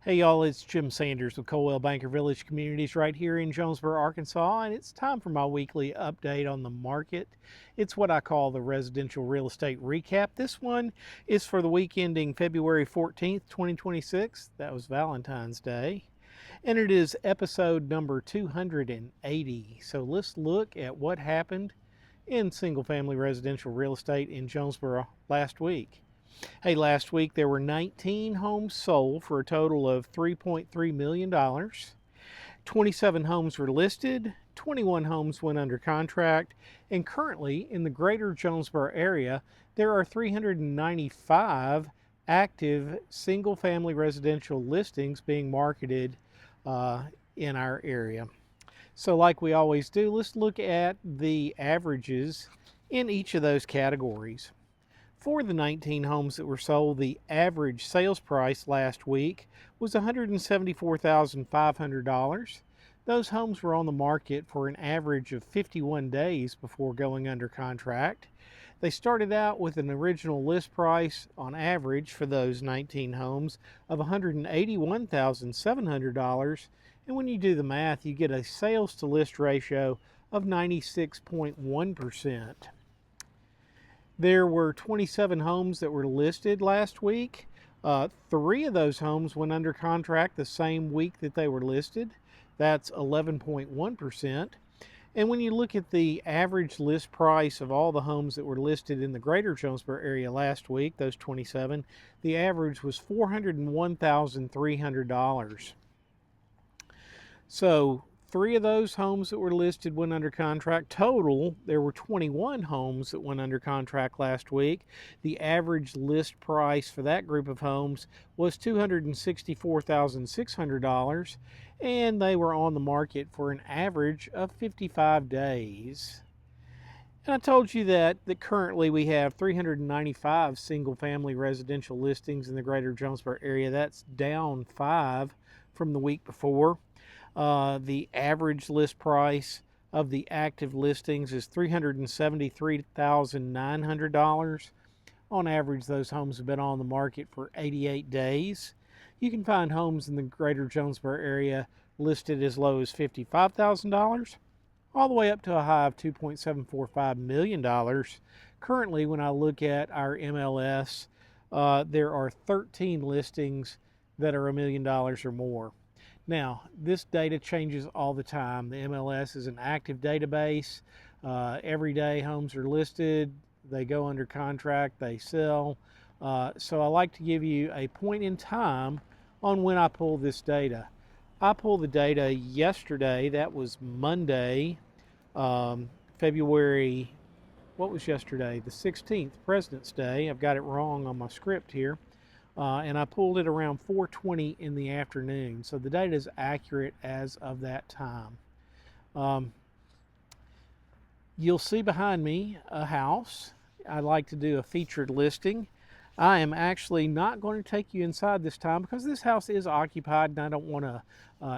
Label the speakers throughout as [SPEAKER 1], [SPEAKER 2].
[SPEAKER 1] Hey y'all, it's Jim Sanders with Colwell Banker Village Communities right here in Jonesboro, Arkansas, and it's time for my weekly update on the market. It's what I call the residential real estate recap. This one is for the week ending February 14th, 2026. That was Valentine's Day. And it is episode number 280. So let's look at what happened in single family residential real estate in Jonesboro last week. Hey, last week there were 19 homes sold for a total of $3.3 million. 27 homes were listed, 21 homes went under contract, and currently in the greater Jonesboro area, there are 395 active single family residential listings being marketed in our area. So, like we always do, let's look at the averages in each of those categories. For the 19 homes that were sold, the average sales price last week was $174,500. Those homes were on the market for an average of 51 days before going under contract. They started out with an original list price on average for those 19 homes of $181,700. And when you do the math, you get a sales to list ratio of 96.1%. There were 27 homes that were listed last week. 3 of those homes went under contract the same week that they were listed. That's 11.1%. And when you look at the average list price of all the homes that were listed in the greater Jonesboro area last week, those 27, the average was $401,300. So 3 of those homes that were listed went under contract. Total, there were 21 homes that went under contract last week. The average list price for that group of homes was $264,600, and they were on the market for an average of 55 days. And I told you that currently we have 395 single-family residential listings in the greater Jonesboro area. That's down 5 from the week before. The average list price of the active listings is $373,900. On average, those homes have been on the market for 88 days. You can find homes in the greater Jonesboro area listed as low as $55,000 all the way up to a high of $2.745 million. Currently, when I look at our MLS, there are 13 listings that are $1 million or more. Now, this data changes all the time. The MLS is an active database. Every day homes are listed, they go under contract, they sell. So I like to give you a point in time on when I pull this data. I pulled the data yesterday. That was Monday, February, what was yesterday? The 16th, President's Day. I've got it wrong on my script here. And I pulled it around 4:20 in the afternoon. So the data is accurate as of that time. You'll see behind me a house. I like to do a featured listing. I am actually not going to take you inside this time because this house is occupied and I don't want to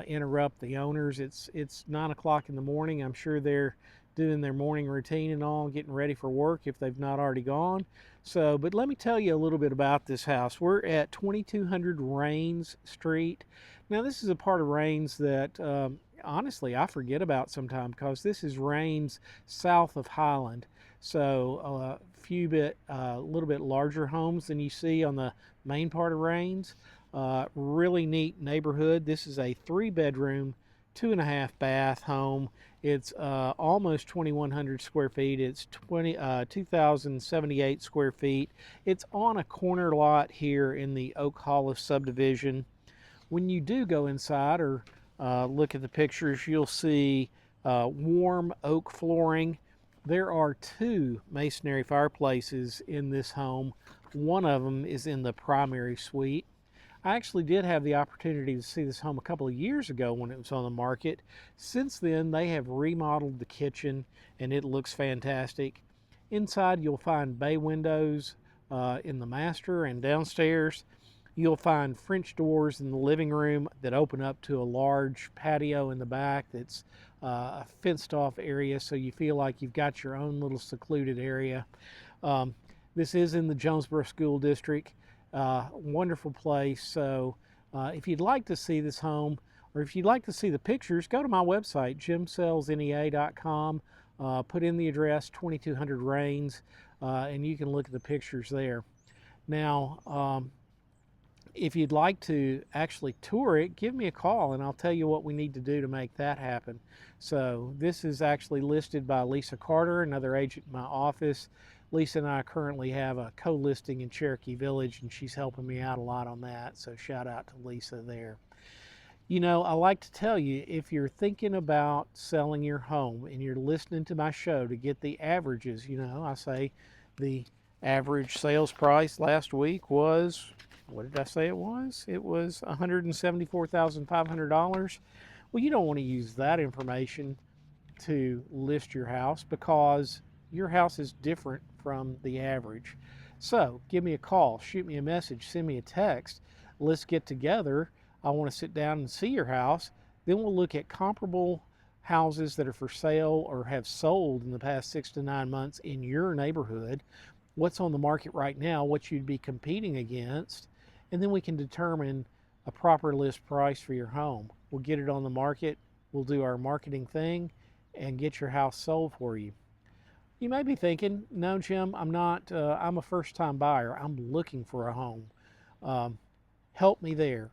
[SPEAKER 1] interrupt the owners. It's 9 o'clock in the morning. I'm sure they're doing their morning routine and all, getting ready for work if they've not already gone. So, but let me tell you a little bit about this house. We're at 2200 Rains Street. Now, this is a part of Rains that honestly I forget about sometimes because this is Rains south of Highland. So, a little bit larger homes than you see on the main part of Rains. Really neat neighborhood. This is a 3-bedroom, 2.5 bath home. It's almost 2,100 square feet. It's 2,078 square feet. It's on a corner lot here in the Oak Hollow subdivision. When you do go inside or look at the pictures, you'll see warm oak flooring. There are 2 masonry fireplaces in this home. One of them is in the primary suite. I actually did have the opportunity to see this home a couple of years ago when it was on the market. Since then, they have remodeled the kitchen and it looks fantastic. Inside, you'll find bay windows in the master and downstairs. You'll find French doors in the living room that open up to a large patio in the back that's a fenced off area, so you feel like you've got your own little secluded area. This is in the Jonesboro School District. Wonderful place. So If you'd like to see this home, or if you'd like to see the pictures, go to my website, jimsellsnea.com. Put in the address 2200 Rains, and you can look at the pictures there. Now, if you'd like to actually tour it, give me a call and I'll tell you what we need to do to make that happen. So this is actually listed by Lisa Carter, another agent in my office. Lisa and I currently have a co-listing in Cherokee Village, and she's helping me out a lot on that. So shout out to Lisa there. You know, I like to tell you, if you're thinking about selling your home and you're listening to my show to get the averages, you know, I say the average sales price last week was, what did I say it was? It was $174,500. Well, you don't want to use that information to list your house because your house is different from the average. So give me a call, shoot me a message, send me a text. Let's get together. I want to sit down and see your house. Then we'll look at comparable houses that are for sale or have sold in the past 6 to 9 months in your neighborhood. What's on the market right now, what you'd be competing against, and then we can determine a proper list price for your home. We'll get it on the market, we'll do our marketing thing, and get your house sold for you. You may be thinking, no, Jim, I'm a first-time buyer. I'm looking for a home. Help me there.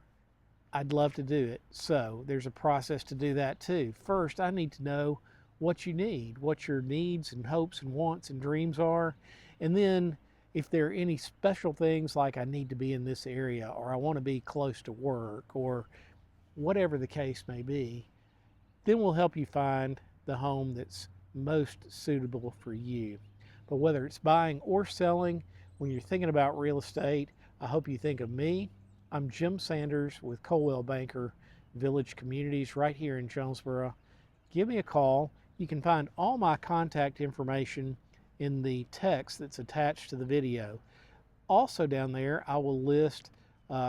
[SPEAKER 1] I'd love to do it. So there's a process to do that too. First, I need to know what you need, what your needs and hopes and wants and dreams are. And then if there are any special things like I need to be in this area, or I want to be close to work, or whatever the case may be, then we'll help you find the home that's most suitable for you. But whether it's buying or selling, when you're thinking about real estate, I hope you think of me. I'm Jim Sanders with Coldwell Banker Village Communities right here in Jonesboro. Give me a call. You can find all my contact information in the text that's attached to the video. Also down there, I will list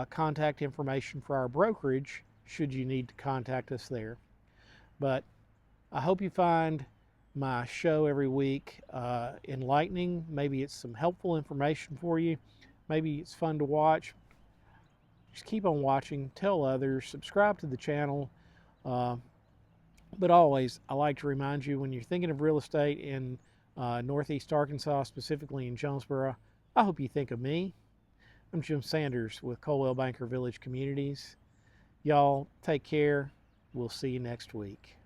[SPEAKER 1] contact information for our brokerage should you need to contact us there. But I hope you find my show every week enlightening. Maybe it's some helpful information for you. Maybe it's fun to watch. Just keep on watching, tell others, subscribe to the channel. But always, I like to remind you, when you're thinking of real estate in Northeast Arkansas, specifically in Jonesboro, I hope you think of me. I'm Jim Sanders with Coldwell Banker Village Communities. Y'all take care. We'll see you next week.